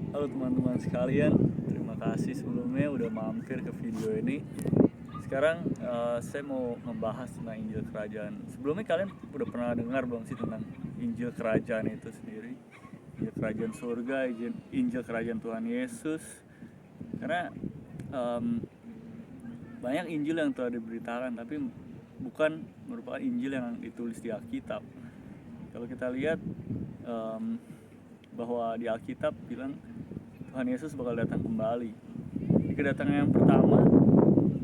Halo teman-teman sekalian, terima kasih sebelumnya udah mampir ke video ini. Sekarang saya mau membahas tentang Injil Kerajaan. Sebelumnya kalian udah pernah dengar belum sih tentang Injil Kerajaan itu sendiri? Injil Kerajaan Surga, Injil Kerajaan Tuhan Yesus. Karena em, banyak Injil yang telah diberitakan, tapi bukan merupakan Injil yang ditulis di Alkitab. Kalau kita lihat em, bahwa di Alkitab bilang Tuhan Yesus bakal datang kembali. Di kedatangan yang pertama,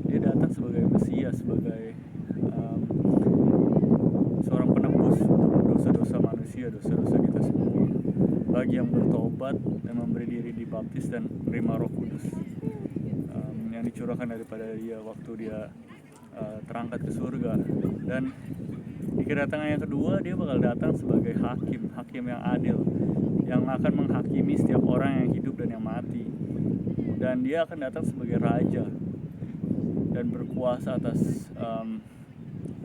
dia datang sebagai Mesias, sebagai um, seorang penebus untuk dosa-dosa manusia, dosa-dosa kita semua. Bagi yang bertobat dan memberi diri dibaptis dan menerima Roh Kudus yang dicurahkan daripada dia waktu dia terangkat ke surga. Dan di kedatangan yang kedua, dia bakal datang sebagai hakim, hakim yang adil, yang akan menghakimi setiap orang yang hidup dan yang mati. Dan dia akan datang sebagai raja dan berkuasa atas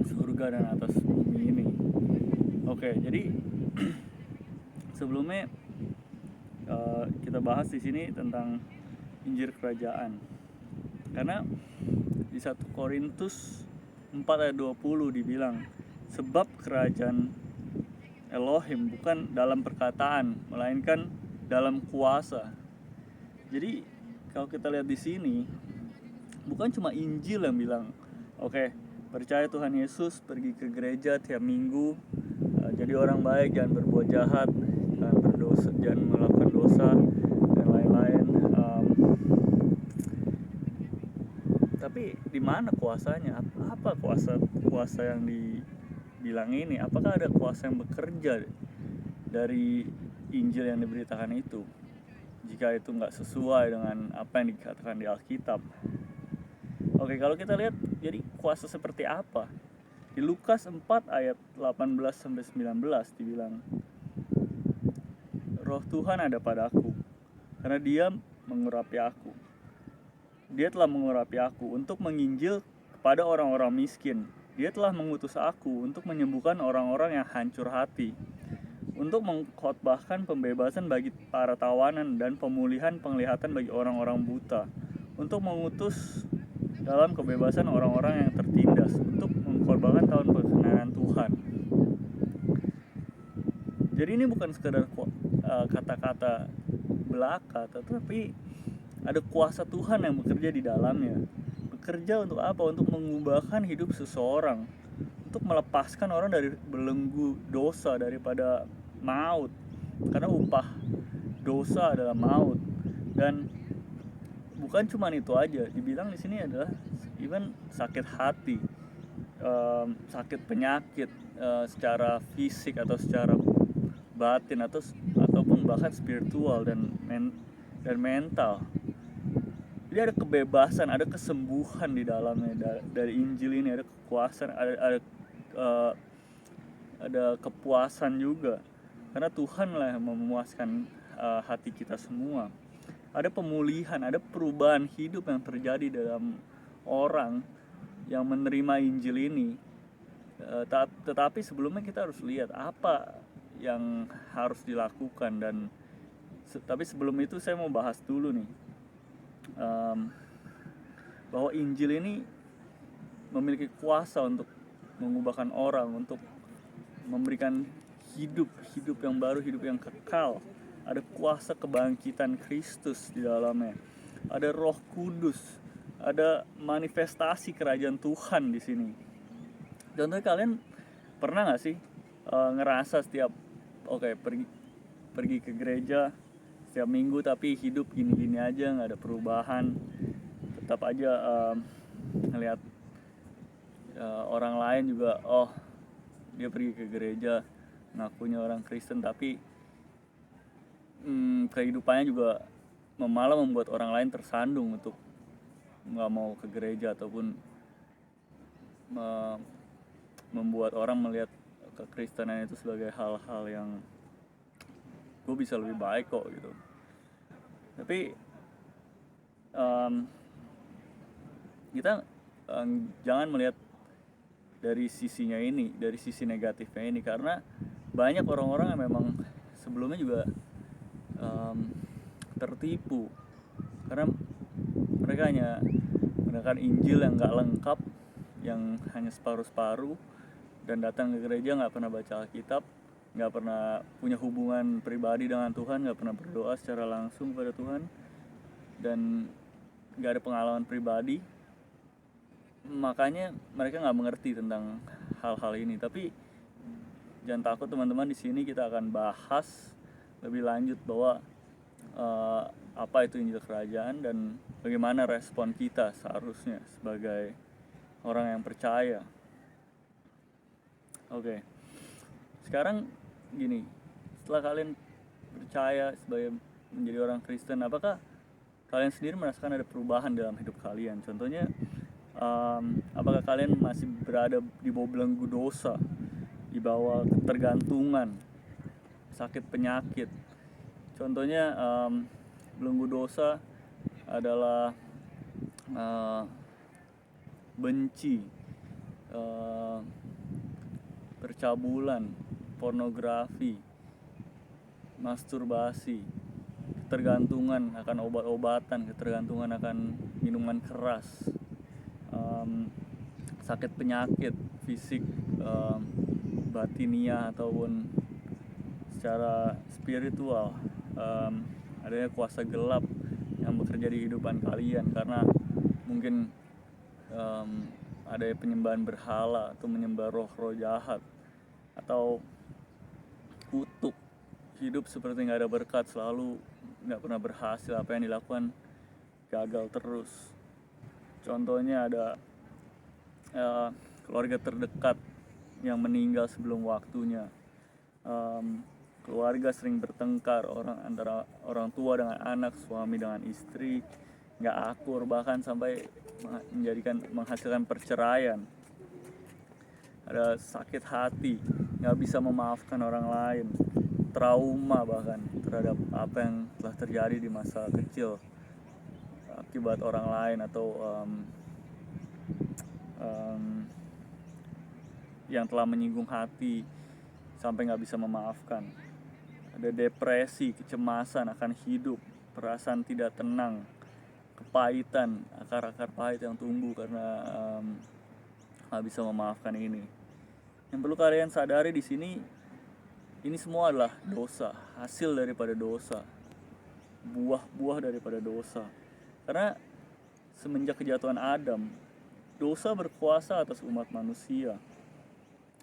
surga dan atas bumi ini. Oke, jadi sebelumnya kita bahas di sini tentang Injil Kerajaan. Karena di 1 Korintus 4 ayat 20 dibilang, sebab kerajaan Elohim bukan dalam perkataan, melainkan dalam kuasa. Jadi kalau kita lihat di sini, bukan cuma Injil yang bilang, oke, percaya Tuhan Yesus, pergi ke gereja tiap minggu, jadi orang baik, jangan berbuat jahat, jangan berdosa, jangan melakukan dosa dan lain-lain. Tapi di mana kuasanya? Apa kuasa yang dibilang ini? Apakah ada kuasa yang bekerja dari Injil yang diberitakan itu? Jika itu nggak sesuai dengan apa yang dikatakan di Alkitab. Oke, kalau kita lihat, jadi kuasa seperti apa? Di Lukas 4 ayat 18-19 dibilang, Roh Tuhan ada padaku, karena dia mengurapi aku. Dia telah mengurapi aku untuk menginjil kepada orang-orang miskin. Dia telah mengutus aku untuk menyembuhkan orang-orang yang hancur hati, untuk mengkhotbahkan pembebasan bagi para tawanan dan pemulihan penglihatan bagi orang-orang buta, untuk mengutus dalam kebebasan orang-orang yang tertindas, untuk mengkhotbahkan tahun perkenanan Tuhan. Jadi ini bukan sekedar kata-kata belaka, tetapi ada kuasa Tuhan yang bekerja di dalamnya. Bekerja untuk apa? Untuk mengubahkan hidup seseorang, untuk melepaskan orang dari belenggu dosa, daripada maut. Karena upah dosa adalah maut. Dan bukan cuma itu aja, dibilang di sini adalah even sakit hati, sakit penyakit secara fisik atau secara batin, ataupun bahkan spiritual dan mental. Jadi ada kebebasan, ada kesembuhan di dalamnya dari Injil ini, ada kekuasaan, ada kepuasan juga. Karena Tuhan lah yang memuaskan hati kita semua. Ada pemulihan, ada perubahan hidup yang terjadi dalam orang yang menerima Injil ini. Tetapi sebelumnya kita harus lihat apa yang harus dilakukan. Dan tapi sebelum itu saya mau bahas dulu nih, bahwa Injil ini memiliki kuasa untuk mengubahkan orang, untuk memberikan hidup yang baru, hidup yang kekal. Ada kuasa kebangkitan Kristus di dalamnya, ada Roh Kudus, ada manifestasi kerajaan Tuhan di sini. Contohnya, kalian pernah nggak sih ngerasa setiap pergi ke gereja setiap minggu, tapi hidup gini-gini aja, nggak ada perubahan, tetap aja ngelihat orang lain juga, dia pergi ke gereja, ngakunya orang Kristen, tapi kehidupannya juga malah membuat orang lain tersandung untuk nggak mau ke gereja, ataupun membuat orang melihat kekristenan itu sebagai hal-hal yang gue bisa lebih baik kok gitu. Tapi kita jangan melihat dari sisinya ini, dari sisi negatifnya ini, karena banyak orang-orang yang memang sebelumnya juga tertipu karena mereka hanya menggunakan Injil yang nggak lengkap, yang hanya separuh-separuh, dan datang ke gereja nggak pernah baca Alkitab, nggak pernah punya hubungan pribadi dengan Tuhan, nggak pernah berdoa secara langsung pada Tuhan, dan nggak ada pengalaman pribadi. Makanya mereka nggak mengerti tentang hal-hal ini. Tapi jangan takut teman-teman, di sini kita akan bahas lebih lanjut bahwa apa itu Injil Kerajaan dan bagaimana respon kita seharusnya sebagai orang yang percaya. Oke. Sekarang gini, setelah kalian percaya sebagai menjadi orang Kristen, apakah kalian sendiri merasakan ada perubahan dalam hidup kalian? Contohnya, apakah kalian masih berada di bawah belenggu dosa, di bawah ketergantungan, sakit penyakit? Contohnya, belenggu dosa adalah benci, percabulan, pornografi, masturbasi, ketergantungan akan obat-obatan, ketergantungan akan minuman keras, sakit penyakit fisik, batinia ataupun secara spiritual, adanya kuasa gelap yang bekerja di kehidupan kalian karena mungkin ada penyembahan berhala atau menyembah roh-roh jahat, atau kutuk, hidup seperti nggak ada berkat, selalu nggak pernah berhasil, apa yang dilakukan gagal terus. Contohnya ada keluarga terdekat yang meninggal sebelum waktunya, keluarga sering bertengkar, antara orang tua dengan anak, suami dengan istri, nggak akur, bahkan sampai menghasilkan perceraian. Ada sakit hati, nggak bisa memaafkan orang lain, trauma bahkan terhadap apa yang telah terjadi di masa kecil akibat orang lain, atau yang telah menyinggung hati sampai nggak bisa memaafkan. Ada depresi, kecemasan akan hidup, perasaan tidak tenang, kepahitan, akar-akar pahit yang tumbuh karena nggak bisa memaafkan ini. Yang perlu kalian sadari di sini, ini semua adalah dosa, hasil daripada dosa, buah-buah daripada dosa. Karena semenjak kejatuhan Adam, dosa berkuasa atas umat manusia.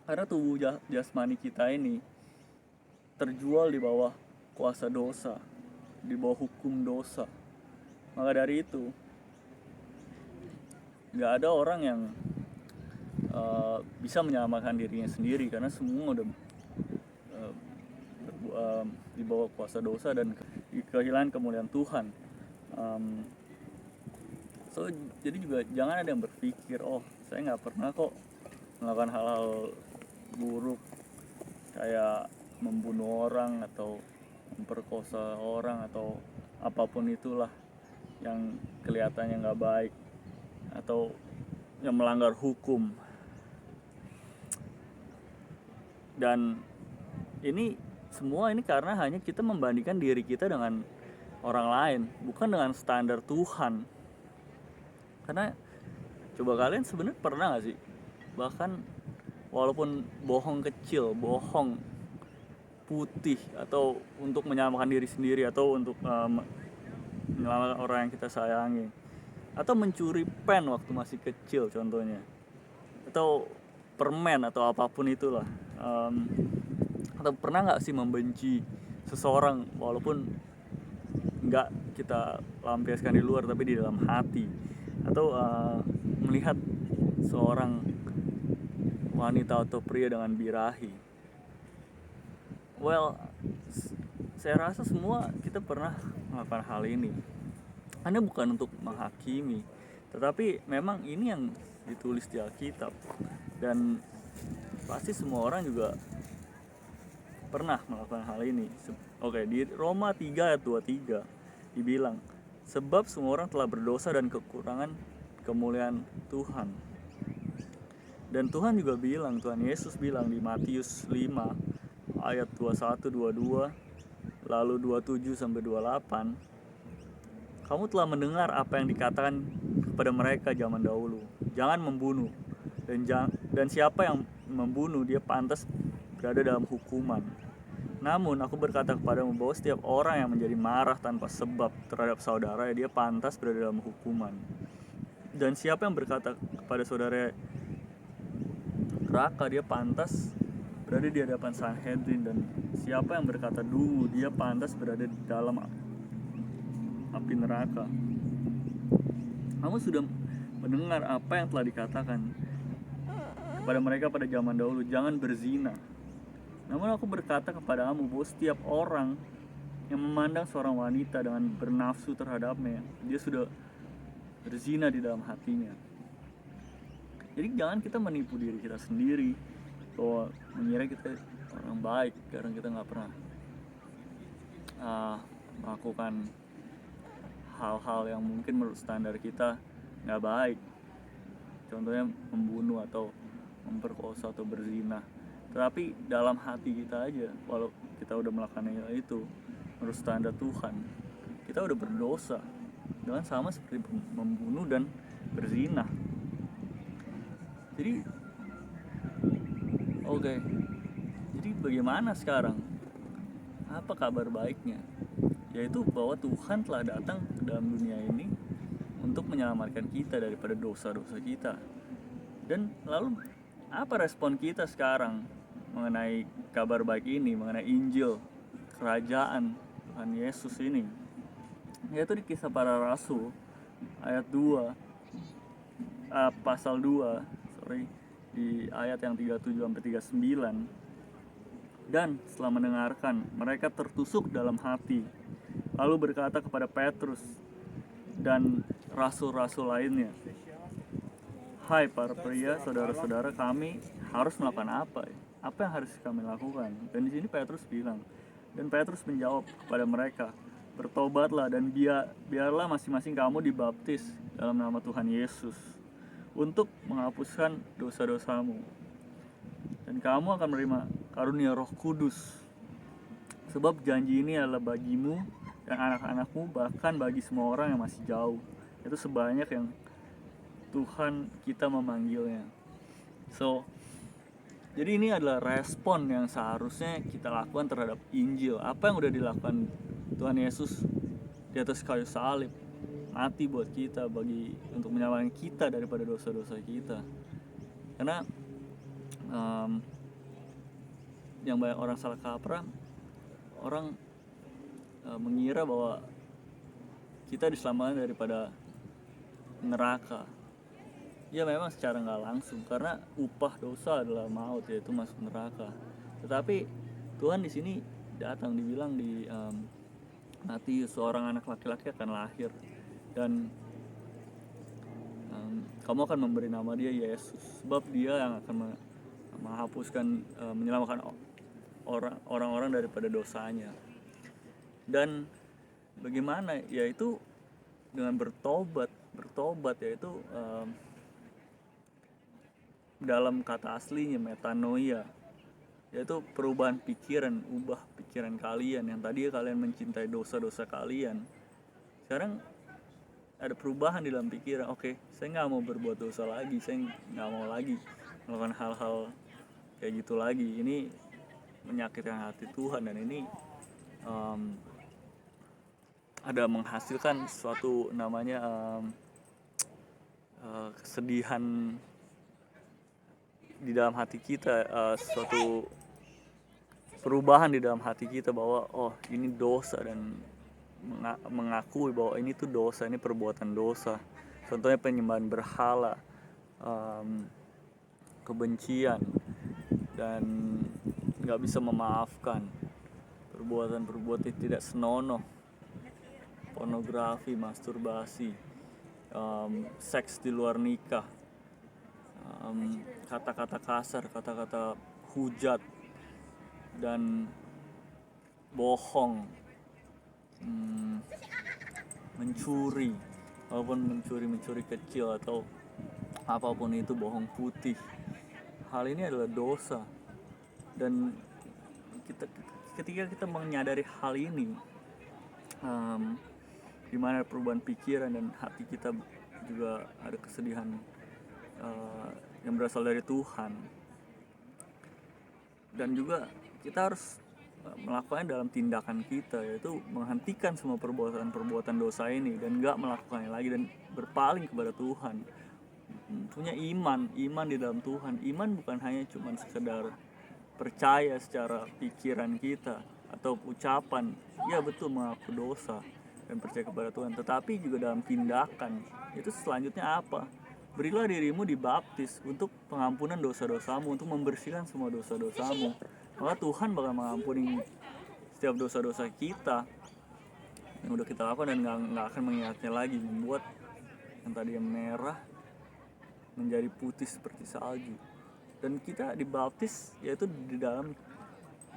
Karena tubuh jasmani kita ini terjual di bawah kuasa dosa, di bawah hukum dosa. Maka dari itu, gak ada orang yang bisa menyelamatkan dirinya sendiri, karena semua udah di bawah kuasa dosa dan kehilangan kemuliaan Tuhan. Jadi juga jangan ada yang berpikir, oh saya gak pernah kok melakukan hal-hal buruk kayak membunuh orang atau memperkosa orang atau apapun itulah yang kelihatannya nggak baik atau yang melanggar hukum. Dan ini semua ini karena hanya kita membandingkan diri kita dengan orang lain, bukan dengan standar Tuhan. Karena coba kalian sebenarnya pernah gak sih, bahkan walaupun bohong kecil, bohong putih, atau untuk menyelamatkan diri sendiri, atau untuk menyelamatkan orang yang kita sayangi, atau mencuri pen waktu masih kecil contohnya, atau permen atau apapun itulah, atau pernah nggak sih membenci seseorang walaupun nggak kita lampiaskan di luar tapi di dalam hati, atau melihat seorang wanita atau pria dengan birahi. Well, saya rasa semua kita pernah melakukan hal ini. Anda bukan untuk menghakimi, tetapi memang ini yang ditulis di Alkitab, dan pasti semua orang juga pernah melakukan hal ini. Oke, di Roma 3 ayat 23 dibilang, sebab semua orang telah berdosa dan kekurangan kemuliaan Tuhan. Dan Tuhan juga bilang, Tuhan Yesus bilang di Matius 5 ayat 21-22 lalu 27-28, Kamu telah mendengar apa yang dikatakan kepada mereka zaman dahulu, jangan membunuh, dan siapa yang membunuh dia pantas berada dalam hukuman. Namun aku berkata kepadamu bahwa setiap orang yang menjadi marah tanpa sebab terhadap saudara, dia pantas berada dalam hukuman. Dan siapa yang berkata kepada saudara neraka, dia pantas berada di hadapan Sanhedrin. Dan siapa yang berkata dulu, dia pantas berada di dalam api neraka. Kamu sudah mendengar apa yang telah dikatakan kepada mereka pada zaman dahulu, jangan berzina. Namun aku berkata kepadamu bahwa setiap orang yang memandang seorang wanita dengan bernafsu terhadapnya, dia sudah berzina di dalam hatinya. Jadi jangan kita menipu diri kita sendiri bahwa mengira kita orang baik karena kita nggak pernah melakukan hal-hal yang mungkin menurut standar kita nggak baik. Contohnya membunuh atau memperkosa atau berzina. Tetapi dalam hati kita aja, walau kita udah melakukan itu menurut standar Tuhan, kita udah berdosa dengan sama seperti membunuh dan berzina. Jadi jadi bagaimana sekarang? Apa kabar baiknya? Yaitu bahwa Tuhan telah datang ke dalam dunia ini untuk menyelamatkan kita daripada dosa-dosa kita. Dan lalu apa respon kita sekarang mengenai kabar baik ini, mengenai Injil kerajaan Tuhan Yesus ini? Yaitu di Kisah Para Rasul ayat 2 pasal 2 di ayat yang 37 sampai 39. Dan setelah mendengarkan, mereka tertusuk dalam hati, lalu berkata kepada Petrus dan rasul-rasul lainnya, "Hai para pria, saudara-saudara, kami harus melakukan apa? Apa yang harus kami lakukan?" Dan di sini Petrus bilang, dan Petrus menjawab kepada mereka, "Bertobatlah dan biarlah masing-masing kamu dibaptis dalam nama Tuhan Yesus untuk menghapuskan dosa-dosamu. Dan kamu akan menerima karunia Roh Kudus. Sebab janji ini adalah bagimu dan anak-anakmu, bahkan bagi semua orang yang masih jauh." Itu sebanyak yang Tuhan kita memanggilnya. Jadi ini adalah respon yang seharusnya kita lakukan terhadap Injil. Apa yang udah dilakukan Tuhan Yesus di atas kayu salib, mati buat kita, untuk menyelamatkan kita daripada dosa-dosa kita. Karena yang banyak orang salah kaprah, orang mengira bahwa kita diselamatkan daripada neraka. Ya memang secara nggak langsung, karena upah dosa adalah maut, yaitu masuk neraka. Tetapi Tuhan di sini datang, dibilang di Matius, seorang anak laki-laki akan lahir dan kamu akan memberi nama dia Yesus, sebab dia yang akan menghapuskan, menyelamatkan orang-orang daripada dosanya. Dan bagaimana? Yaitu dengan bertobat, yaitu dalam kata aslinya metanoia, yaitu perubahan pikiran, ubah pikiran kalian. Yang tadi kalian mencintai dosa-dosa kalian, sekarang ada perubahan di dalam pikiran. Saya nggak mau berbuat dosa lagi, saya nggak mau lagi melakukan hal-hal kayak gitu lagi. Ini menyakitkan hati Tuhan, dan ini ada menghasilkan suatu namanya kesedihan di dalam hati kita, suatu perubahan di dalam hati kita bahwa ini dosa, dan mengakui bahwa ini tuh dosa, ini perbuatan dosa. Contohnya penyembahan berhala, kebencian, dan nggak bisa memaafkan, perbuatan tidak senonoh, pornografi, masturbasi, seks di luar nikah, kata-kata kasar, kata-kata hujat, dan bohong, mencuri, walaupun mencuri kecil atau apapun itu, bohong putih. Hal ini adalah dosa, dan ketika kita menyadari hal ini, dimana perubahan pikiran dan hati kita juga ada kesedihan yang berasal dari Tuhan. Dan juga kita harus melakukannya dalam tindakan kita, yaitu menghentikan semua perbuatan dosa ini dan gak melakukannya lagi dan berpaling kepada Tuhan. Punya iman di dalam Tuhan. Iman bukan hanya cuma sekedar percaya secara pikiran kita atau ucapan, ya betul mengaku dosa dan percaya kepada Tuhan, tetapi juga dalam tindakan. Itu selanjutnya apa? Berilah dirimu dibaptis untuk pengampunan dosa-dosamu, untuk membersihkan semua dosa-dosamu. Maka Tuhan bakal mengampuni setiap dosa-dosa kita yang udah kita lakukan dan gak akan mengingatnya lagi, membuat yang tadi yang merah menjadi putih seperti salju. Dan kita dibaptis yaitu di dalam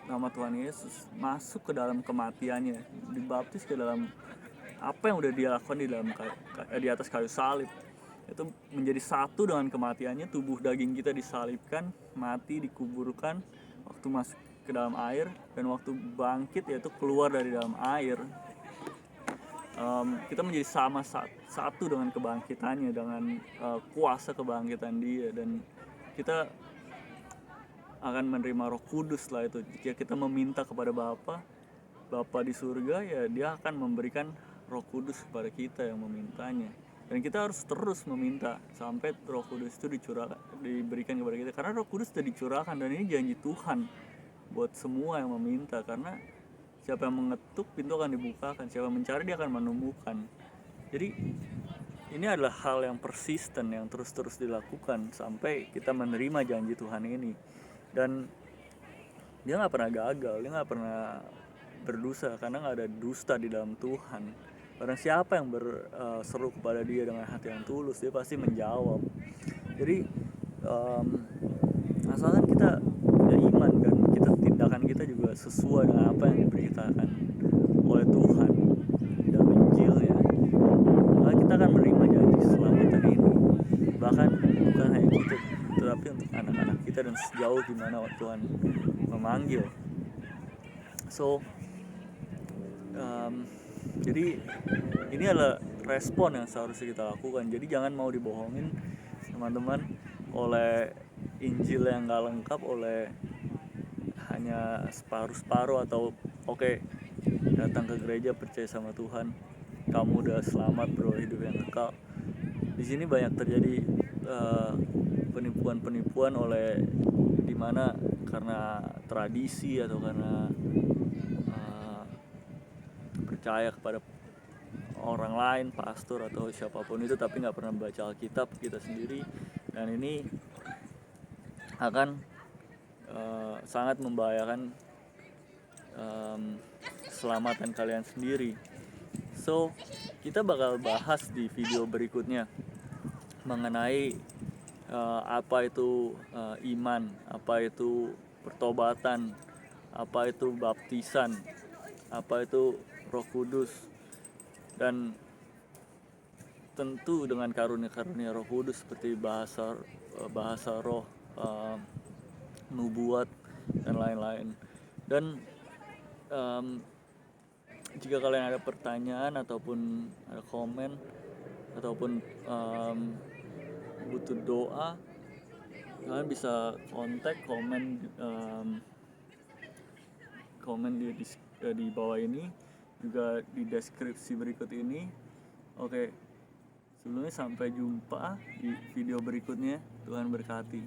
nama Tuhan Yesus, masuk ke dalam kematiannya, dibaptis ke dalam apa yang udah dia lakukan di atas kayu salib. Itu menjadi satu dengan kematiannya. Tubuh daging kita disalibkan, mati, dikuburkan waktu masuk ke dalam air, dan waktu bangkit yaitu keluar dari dalam air, kita menjadi sama satu dengan kebangkitannya, dengan kuasa kebangkitan dia. Dan kita akan menerima Roh Kudus lah itu. Jika kita meminta kepada Bapa di surga, ya dia akan memberikan Roh Kudus kepada kita yang memintanya. Dan kita harus terus meminta sampai Roh Kudus itu diberikan kepada kita, karena Roh Kudus sudah dicurahkan. Dan ini janji Tuhan buat semua yang meminta, karena siapa yang mengetuk, pintu akan dibukakan, siapa yang mencari, dia akan menemukan. Jadi ini adalah hal yang persisten, yang terus-terus dilakukan sampai kita menerima janji Tuhan ini. Dan dia gak pernah gagal, dia gak pernah berdosa, karena gak ada dusta di dalam Tuhan. Barang siapa yang berseru kepada dia dengan hati yang tulus, dia pasti menjawab. Jadi asalkan kita punya iman dan tindakan kita juga sesuai dengan apa yang diberitakan oleh Tuhan dalam Injilnya, maka kita akan menerima janji keselamatan ini. Bahkan bukan hanya kita, tetapi untuk anak-anak kita dan sejauh dimana Tuhan memanggil. Jadi ini adalah respon yang seharusnya kita lakukan. Jadi jangan mau dibohongin teman-teman oleh Injil yang gak lengkap, oleh hanya separuh-separuh, atau oke, datang ke gereja percaya sama Tuhan, kamu udah selamat bro, hidup yang kekal. Di sini banyak terjadi penipuan oleh dimana karena tradisi atau karena percaya kepada orang lain, pastor atau siapapun itu, tapi nggak pernah baca Alkitab kita sendiri. Dan ini akan sangat membahayakan keselamatan kalian sendiri. So kita bakal bahas di video berikutnya mengenai apa itu iman, apa itu pertobatan, apa itu baptisan, apa itu Roh Kudus, dan tentu dengan karunia-karunia Roh Kudus seperti bahasa roh, nubuat dan lain-lain. Dan jika kalian ada pertanyaan ataupun ada komen ataupun butuh doa, kalian bisa kontak komen di bawah ini, juga di deskripsi berikut ini. Oke, sebelumnya sampai jumpa di video berikutnya. Tuhan berkati.